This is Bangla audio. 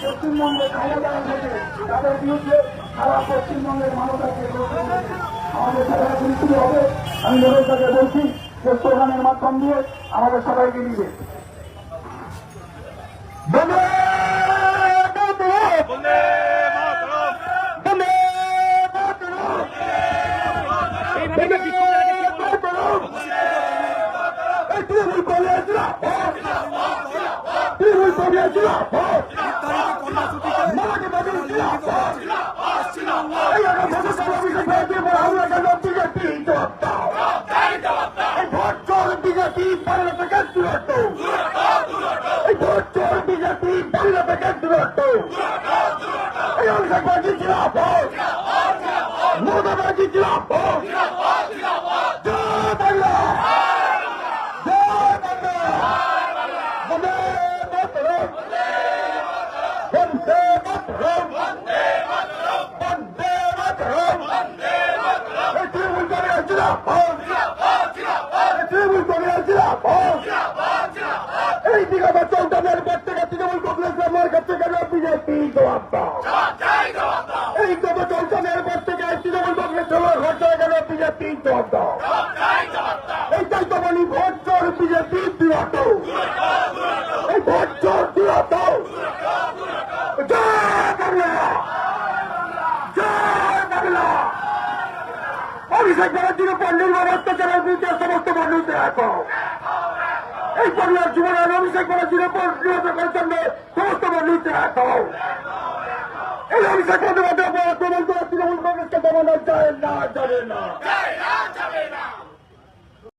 পশ্চিমবঙ্গে ক্ষমতায় থেকে তাদের বিরুদ্ধে সারা পশ্চিমবঙ্গের মানবতাকে আমাদের সারা শুরু হবে। আমি নরেশকে বলছি যে স্লোগানের মাধ্যম দিয়ে আমাদের সবাইকে নিবে এই বিগত 14 পর থেকে তৃণমূল কংগ্রেস আমার কাছে গেল বিজেপি জবাব দাও। এই গত 14 পর থেকে তৃণমূল কংগ্রেস আমার ঘটে গেল বিজেপি জবাব দাও। এইটাই তো বলি ভোট চোর বিজেপি দূরত, এই ভোট চোর দূরত। জয় বাংলা, জয় বাংলা। অভিষেক ব্যানার্জির উপর নির্মম অত্যাচারের বিরুদ্ধে সমস্ত মানুষদের এক হও। এই পরিবার জীবনের অভিষেক ব্যানার্জির উপর নিরপেক্ষের জন্য সমস্ত মানুষদের এক হও। এই অভিষেক বন্দ্যোপাধ্যায় তৃণমূল কংগ্রেসকে দমানো যায় না, যাবে না।